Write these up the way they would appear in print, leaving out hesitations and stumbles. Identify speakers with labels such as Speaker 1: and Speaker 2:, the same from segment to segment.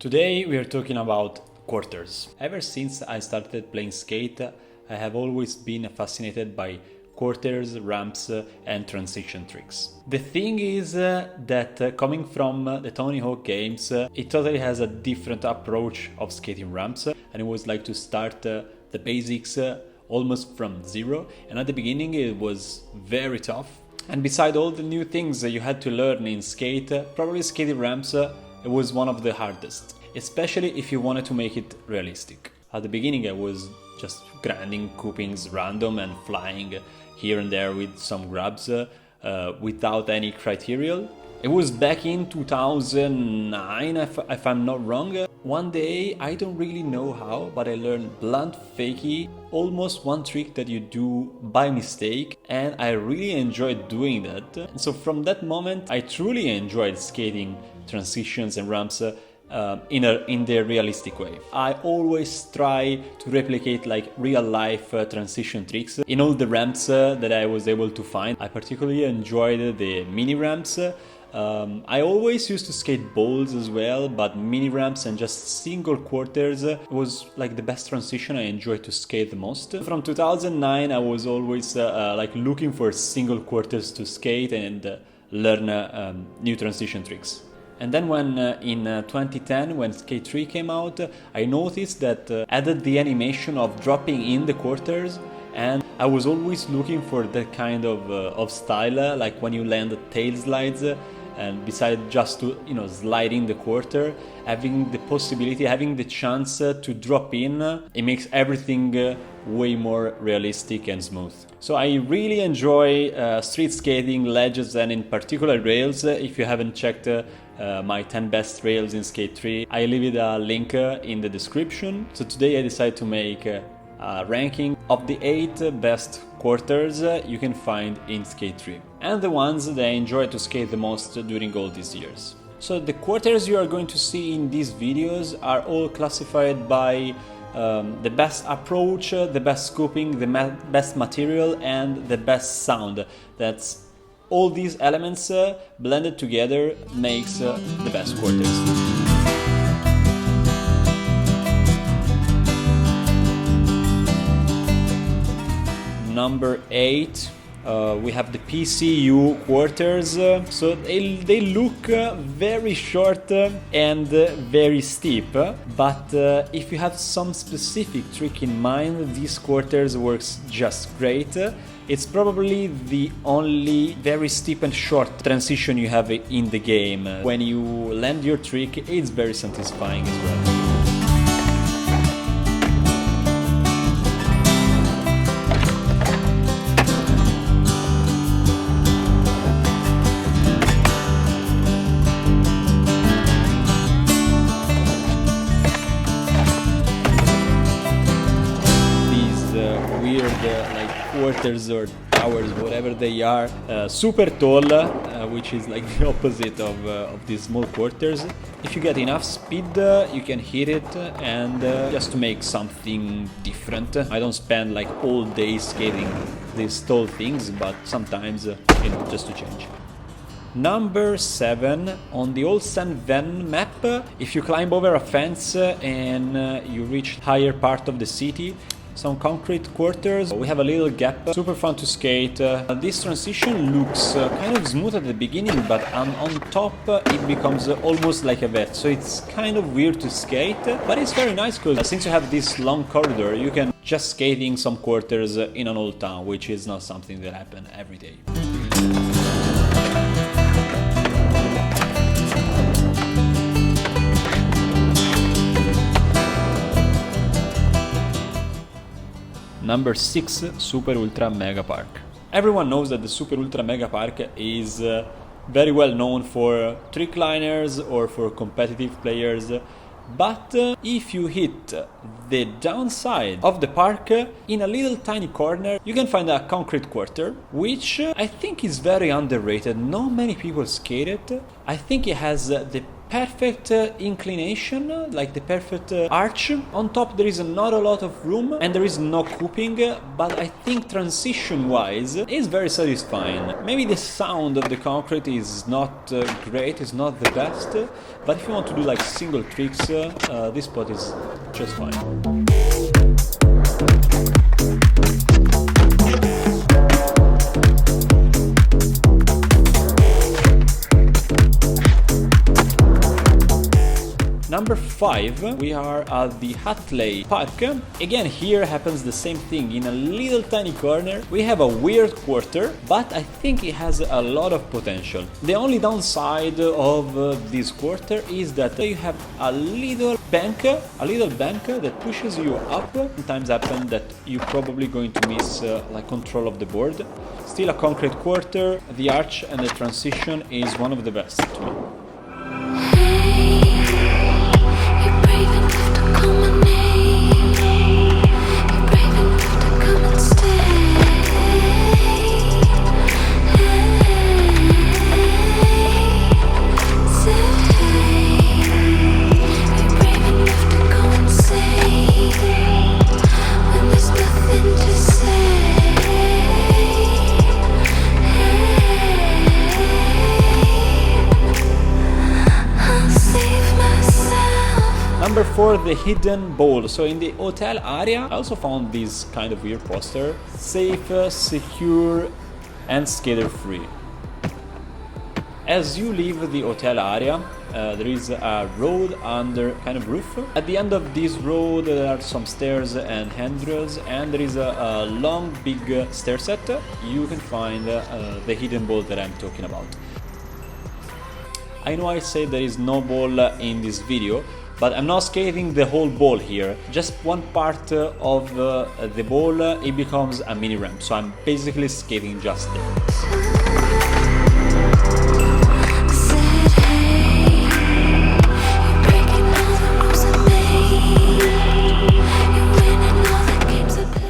Speaker 1: Today we are talking about quarters. Ever since I started playing skate, I have always been fascinated by quarters, ramps and transition tricks. The thing is that coming from the Tony Hawk games, it totally has a different approach of skating ramps, and it was like to start the basics almost from zero, and at the beginning it was very tough. And beside all the new things you had to learn in skate, probably skating ramps it was one of the hardest, especially if you wanted to make it realistic. At the beginning I was just grinding coupings random and flying here and there with some grabs without any criteria. It was back in 2009 if I'm not wrong. One day, I don't really know how, but I learned blunt fakie, almost one trick that you do by mistake, and I really enjoyed doing that. And so from that moment, I truly enjoyed skating transitions and ramps in the realistic way. I always try to replicate like real life transition tricks in all the ramps that I was able to find. I particularly enjoyed the mini ramps. I always used to skate bowls as well, but mini ramps and just single quarters was like the best transition I enjoyed to skate the most. From 2009 I was always like looking for single quarters to skate and learn new transition tricks. And then when in 2010, when Skate 3 came out, I noticed that added the animation of dropping in the quarters, and I was always looking for that kind of style, like when you land tail slides, and besides just to slide in the quarter, having the possibility, having the chance to drop in, it makes everything way more realistic and smooth. So I really enjoy street skating, ledges, and in particular rails. If you haven't checked my 10 best rails in Skate 3, I leave it a link in the description. So today I decided to make a ranking of the 8 best quarters you can find in Skate 3 and the ones that I enjoy to skate the most during all these years. So the quarters you are going to see in these videos are all classified by the best approach, the best scooping, the best material and the best sound. That's all these elements blended together makes the best quarters. Number 8, we have the PCU quarters. So they look very short and very steep, but if you have some specific trick in mind, these quarters works just great. It's probably the only very steep and short transition you have in the game. When you land your trick, it's very satisfying as well. Quarters or towers, whatever they are, super tall, which is like the opposite of these small quarters. If you get enough speed, you can hit it, and just to make something different. I don't spend like all day skating these tall things, but sometimes, just to change. Number 7, on the old San Ven map, if you climb over a fence and you reach higher part of the city, some concrete quarters, we have a little gap, super fun to skate. This transition looks kind of smooth at the beginning, but on top it becomes almost like a vet, so it's kind of weird to skate, but it's very nice because since you have this long corridor, you can just skating some quarters in an old town, which is not something that happens every day. Number 6, Super Ultra Mega Park. Everyone knows that the Super Ultra Mega Park is very well known for trick liners or for competitive players, but if you hit the downside of the park, in a little tiny corner you can find a concrete quarter, which I think is very underrated. Not many people skate it. I think it has the perfect inclination, like the perfect arch. On top there is not a lot of room and there is no cooping, but I think transition wise is very satisfying. Maybe the sound of the concrete is not great, it's not the best, but if you want to do like single tricks, this spot is just fine. Number 5, we are at the Hatley Park. Again, here happens the same thing. In a little tiny corner, we have a weird quarter, but I think it has a lot of potential. The only downside of this quarter is that you have a little bank that pushes you up. Sometimes happen that you're probably going to miss like control of the board. Still a concrete quarter, the arch and the transition is one of the best to me. Number 4, the hidden bowl. So in the hotel area, I also found this kind of weird poster. Safe, secure, and skater free. As you leave the hotel area, there is a road under kind of roof. At the end of this road, there are some stairs and handrails, and there is a long, big stair set. You can find the hidden bowl that I'm talking about. I know I said there is no ball in this video, but I'm not skating the whole ball here. Just one part of the ball, it becomes a mini ramp. So I'm basically skating just there.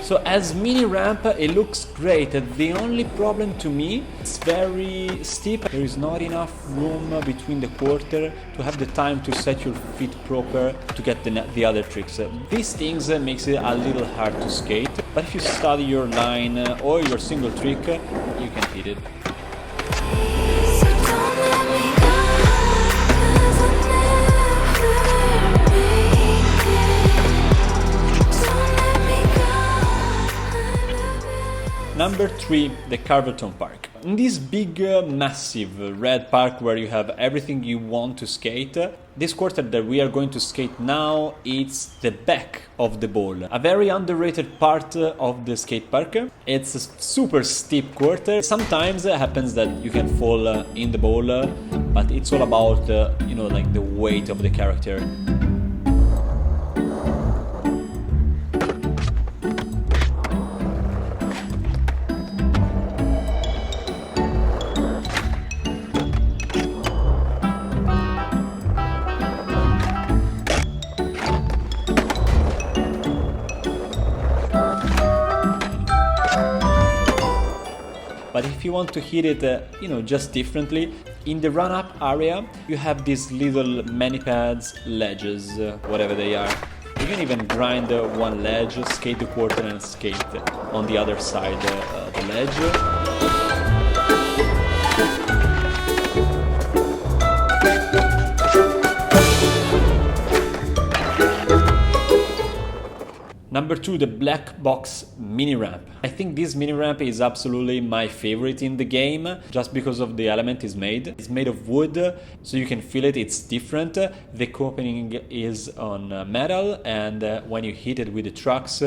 Speaker 1: So as mini ramp, it looks great. The only problem to me, it's very steep. There is not enough room between the quarter to have the time to set your feet proper to get the other tricks. These things makes it a little hard to skate, but if you study your line or your single trick, you can hit it. Number 3, the Carverton Park. In this big, massive red park where you have everything you want to skate, this quarter that we are going to skate now, it's the back of the bowl. A very underrated part of the skate park. It's a super steep quarter. Sometimes it happens that you can fall in the bowl, but it's all about, like the weight of the character. But if you want to hit it, just differently, in the run-up area, you have these little mani pads, ledges, whatever they are. You can even grind one ledge, skate the quarter and skate on the other side the ledge. Number 2, the black box mini ramp. I think this mini ramp is absolutely my favorite in the game, just because of the element it's made. It's made of wood, so you can feel it, it's different. The opening is on metal, and when you hit it with the trucks,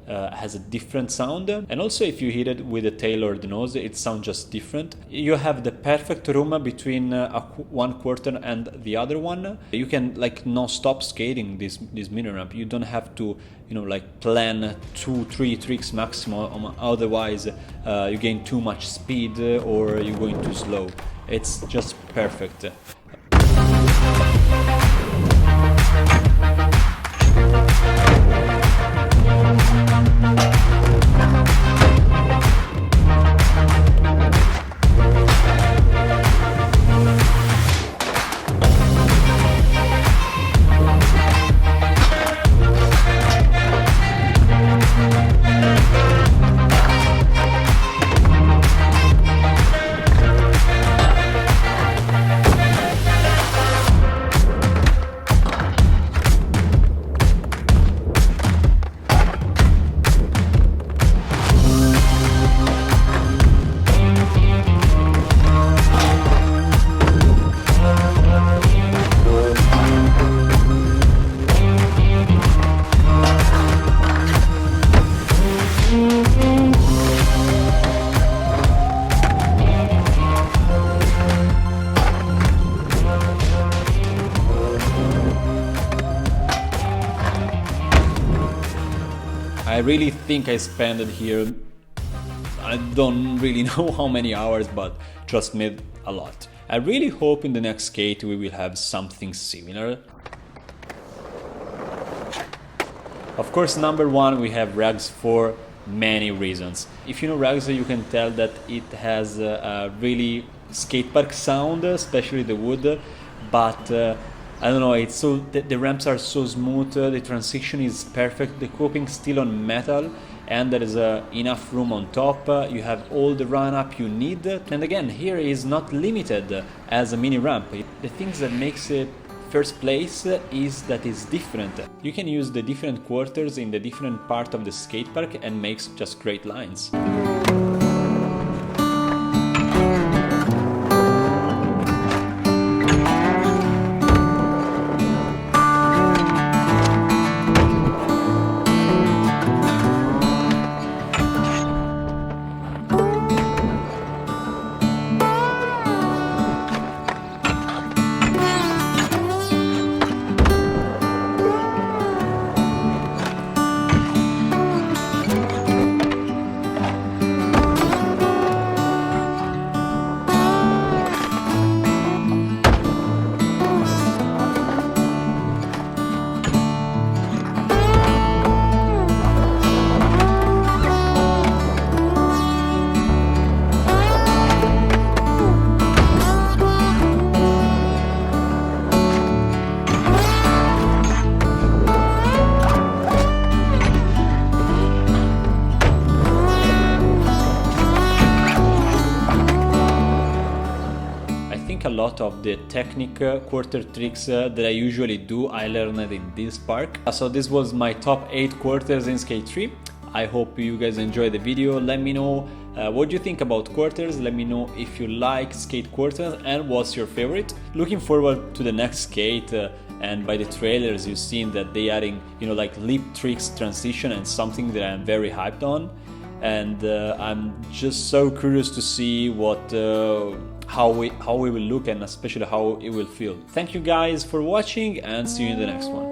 Speaker 1: has a different sound. And also if you hit it with the tail or the nose, it sounds just different. You have the perfect room between one quarter and the other one. You can like non-stop skating this mini ramp. You don't have to plan 2-3 tricks maximum, otherwise you gain too much speed or you're going too slow. It's just perfect. I really think I spent it here, I don't really know how many hours, but trust me, a lot. I really hope in the next skate we will have something similar. Of course, number one, we have Rags for many reasons. If you know Rags, you can tell that it has a really skatepark sound, especially the wood, but I don't know, it's so the ramps are so smooth, the transition is perfect, the coping still on metal, and there is enough room on top. You have all the run up you need, and again, here is not limited as a mini ramp. The things that makes it first place is that it's different. You can use the different quarters in the different part of the skatepark and makes just great lines. A lot of the technical quarter tricks that I usually do, I learned in this park. So this was my top 8 quarters in Skate 3. I hope you guys enjoyed the video. Let me know what you think about quarters. Let me know if you like skate quarters and what's your favorite. Looking forward to the next skate, and by the trailers you've seen that they adding, you know, like lip tricks transition, and something that I'm very hyped on. And I'm just so curious to see what how we will look, and especially how it will feel. Thank you guys for watching, and see you in the next one.